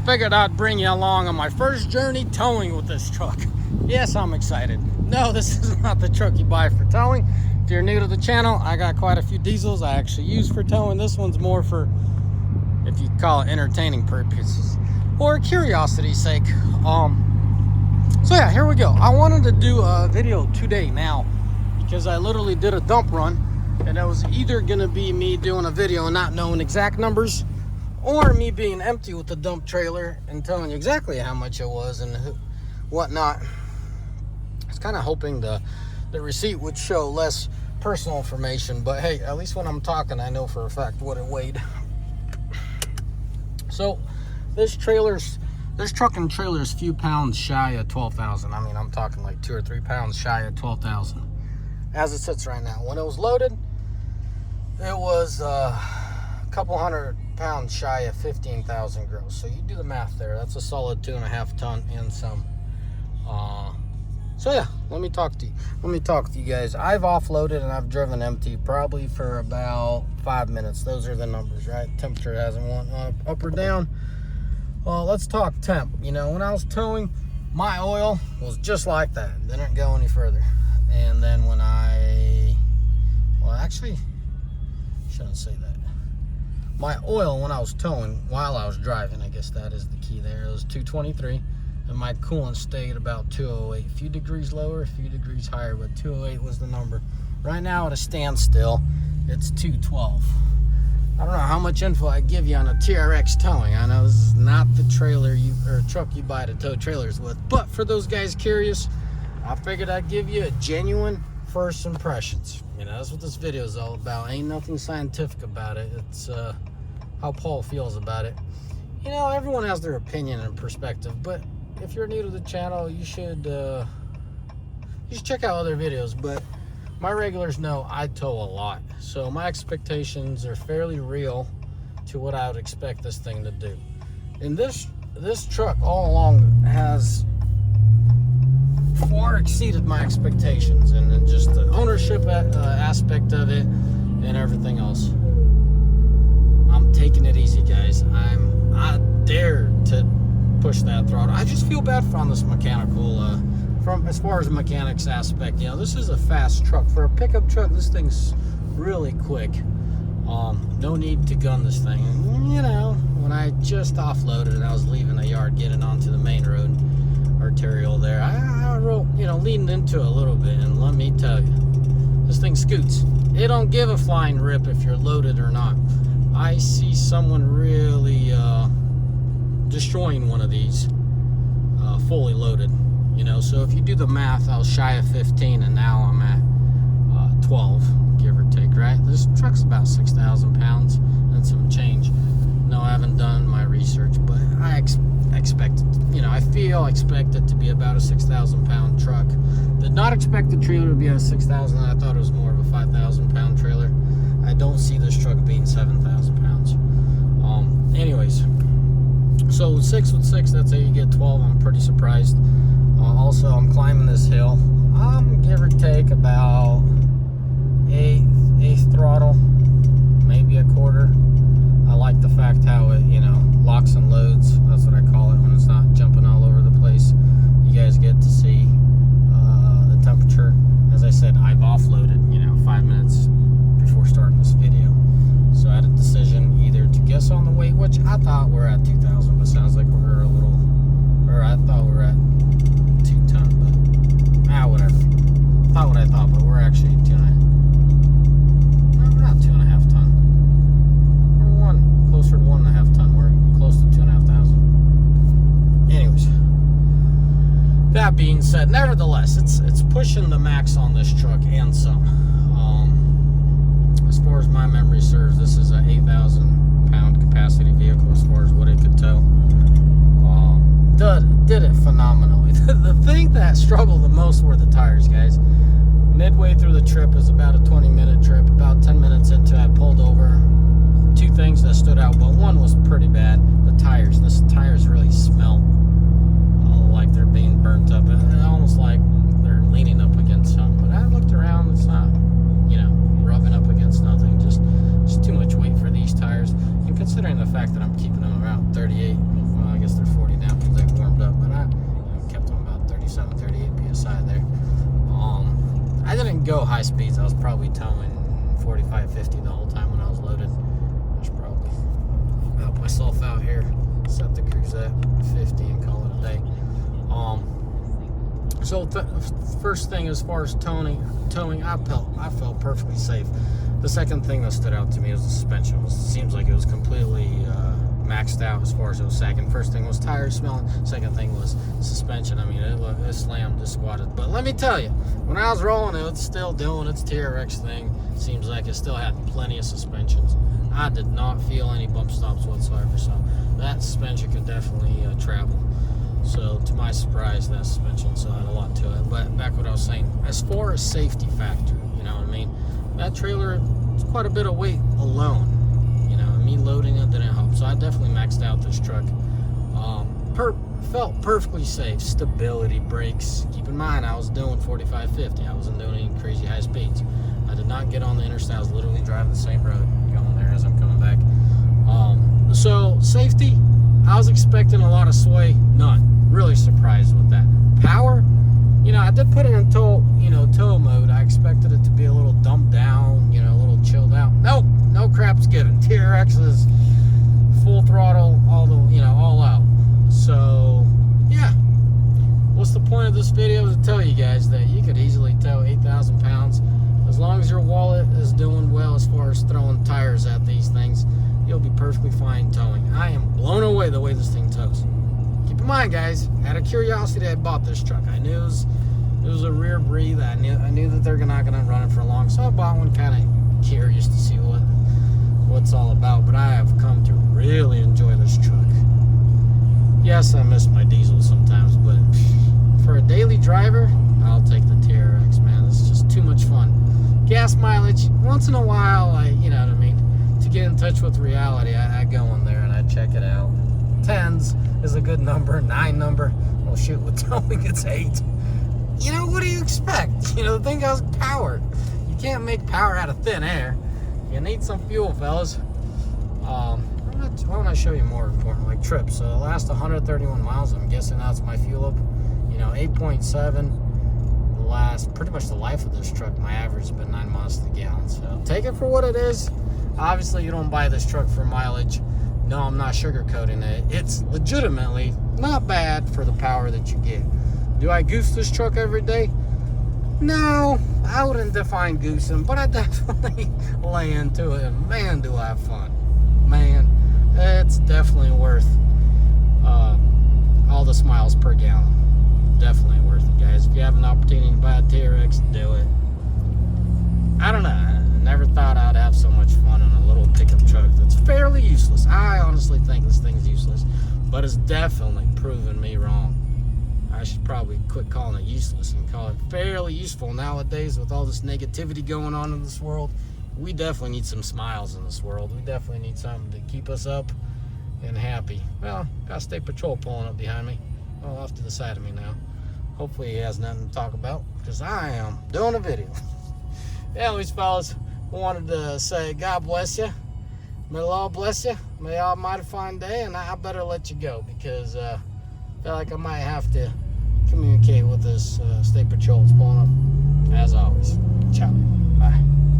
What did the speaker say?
figured I'd bring you along on my first journey towing with this truck. Yes, I'm excited. No, this is not the truck you buy for towing. If you're new to the channel, I got quite a few diesels I actually use for towing. This one's more for, if you call it, entertaining purposes or curiosity's sake. So yeah, here we go. I wanted to do a video today now because I literally did a dump run, and it was either gonna be me doing a video and not knowing exact numbers, or me being empty with the dump trailer and telling you exactly how much it was and whatnot. I was kind of hoping the receipt would show less personal information, but hey, at least when I'm talking, I know for a fact what it weighed. So this truck and trailer is a few pounds shy of 12,000. I mean, I'm talking like 2 or 3 pounds shy of 12,000 as it sits right now. When it was loaded, it was a couple hundred pounds shy of 15,000 gross. So you do the math there. That's a solid 2.5 ton and some. So yeah, let me talk to you guys. I've offloaded and I've driven empty probably for about 5 minutes. Those are the numbers, right? Temperature hasn't went up or down. Well, let's talk temp. You know, when I was towing, my oil was just like that. Didn't go any further. And then when actually, shouldn't say that. My oil when I was towing while I was driving, I guess that is the key there, it was 223, and my coolant stayed about 208. A few degrees lower, a few degrees higher, but 208 was the number. Right now at a standstill, it's 212. I don't know how much info I give you on a TRX towing. I know this is not the trailer or truck you buy to tow trailers with, but for those guys curious, I figured I'd give you a genuine first impressions. You know, that's what this video is all about. Ain't nothing scientific about it. It's how Paul feels about it. You know, everyone has their opinion and perspective, but if you're new to the channel, you should check out other videos. But my regulars know I tow a lot, so my expectations are fairly real to what I would expect this thing to do. And this truck all along has far exceeded my expectations, and just the ownership aspect of it and everything else. I'm taking it easy, guys. I dare to push that throttle. I just feel bad on this mechanical from as far as the mechanics aspect. You know, this is a fast truck. For a pickup truck, this thing's really quick. No need to gun this thing. And, you know, when I just offloaded and I was leaving the yard getting onto the main road arterial there, I wrote, you know, leaned into it a little bit, and let me tell you, this thing scoots. It don't give a flying rip if you're loaded or not. I see someone really destroying one of these fully loaded, you know. So if you do the math, I was shy of 15 and now I'm at 12, give or take, right? This truck's about 6,000 pounds and some change. No, I haven't done my research, but I expect it, you know, I expect it to be about a 6,000 pound truck. Did not expect the trailer to be a 6,000. I thought it was more of a 5,000 pound trailer. I don't see this truck being 7,000 pounds. Anyways, so 6 with 6, that's how you get 12. I'm pretty surprised. Also, I'm climbing this hill. Give or take about eighth throttle, maybe a quarter. I like the fact how it, you know, locks and loads. That's what I call it when it's not jumping all over the place. You guys get to see the temperature. As I said, I've offloaded, you know, 5 minutes before starting this video. So I had a decision either to guess on the weight, which I thought we're at 2,000, but sounds like we're a little, or I thought we were at 2 ton, but whatever. Thought what I thought, but we're actually 2.5. No, we're not 2.5 ton. We're closer to 1.5 ton. We're close to 2,500. Anyways, that being said, nevertheless, it's pushing the max on this truck and some. As far as my memory serves, this is an 8,000 pound capacity vehicle as far as what it could tow. Did it phenomenally. The thing that struggled the most were the tires, guys. Midway through the trip, is about a 20-minute trip. About 10 minutes into it, I pulled over. 2 things that stood out, but one was pretty bad. The tires. The tires really smell like they're being burnt up. Almost like they're leaning up against something. But I looked around, it's not, you know, rubbing up against nothing. Just too much weight for these tires. And considering the fact that I'm keeping them around 38, well, I guess high speeds. I was probably towing 45, 50 the whole time when I was loaded. I was probably help myself out here. Set the cruise at 50 and call it a day. So first thing, as far as towing, I felt perfectly safe. The second thing that stood out to me was the suspension. It seems like it was completely maxed out as far as it was sagging. First thing was tires smelling. Second thing was suspension. I mean, it slammed, it squatted. But let me tell you, when I was rolling it, it's still doing its TRX thing. Seems like it still had plenty of suspensions. I did not feel any bump stops whatsoever. So that suspension could definitely travel. So to my surprise, that suspension still had a lot to it. But back what I was saying, as far as safety factor, you know what I mean? That trailer is quite a bit of weight alone. You know, me loading it didn't help. So I definitely maxed out this truck. Felt perfectly safe. Stability, brakes. Keep in mind, I was doing 45, 50. I wasn't doing any crazy high speeds. I did not get on the interstate. I was literally driving the same road going there as I'm coming back. So safety, I was expecting a lot of sway. None. Really surprised with that. Power, you know, I did put it in tow mode. I expected it to be a little dumped down, you know, a little chilled out. Nope, no crap's given. TRX is full throttle, all out. So, yeah. What's the point of this video? Is to tell you guys that you could easily tow 8,000 pounds. As long as your wallet is doing well as far as throwing tires at these things, you'll be perfectly fine towing. I am blown away the way this thing tows. Keep in mind, guys, out of curiosity, I bought this truck. I knew it was a rear breathe. I knew that they're not going to run it for long, so I bought one kind of curious to see what's all about. But I have come to really enjoy this truck. Yes, I miss my diesel sometimes, but for a daily driver, I'll take the TRX, man. It's just too much fun. Gas mileage, once in a while, you know what I mean? To get in touch with reality, I go in there and I check it out. 10s is a good number, 9 number. Oh shoot, with towing it's 8. You know, what do you expect? You know, the thing has power. You can't make power out of thin air. You need some fuel, fellas. Why don't I show you more important, like trips? So the last 131 miles, I'm guessing that's my fuel up. You know, 8.7. The last, pretty much the life of this truck, my average has been 9 miles to the gallon. So take it for what it is. Obviously, you don't buy this truck for mileage. No, I'm not sugarcoating it. It's legitimately not bad for the power that you get. Do I goose this truck every day? No, I wouldn't define goosing, but I definitely lay into it. And man, do I have fun. Man, it's definitely worth all the miles per gallon. Definitely worth it, guys. If you have an opportunity to buy a TRX, do it. I don't know. I never thought I'd have so much fun on a little pickup truck that's fairly useless. I honestly think this thing's useless, but it's definitely proven me wrong. I should probably quit calling it useless and call it fairly useful. Nowadays, with all this negativity going on in this world, we definitely need some smiles in this world. We definitely need something to keep us up and happy. Well, got State Patrol pulling up behind me. Well, off to the side of me now. Hopefully he has nothing to talk about, because I am doing a video. Anyways, fellas, I wanted to say God bless you. May the Lord bless you. May y'all have a mighty fine day, and I better let you go, because I feel like I might have to communicate with this State Patrol that's pulling up. As always, ciao.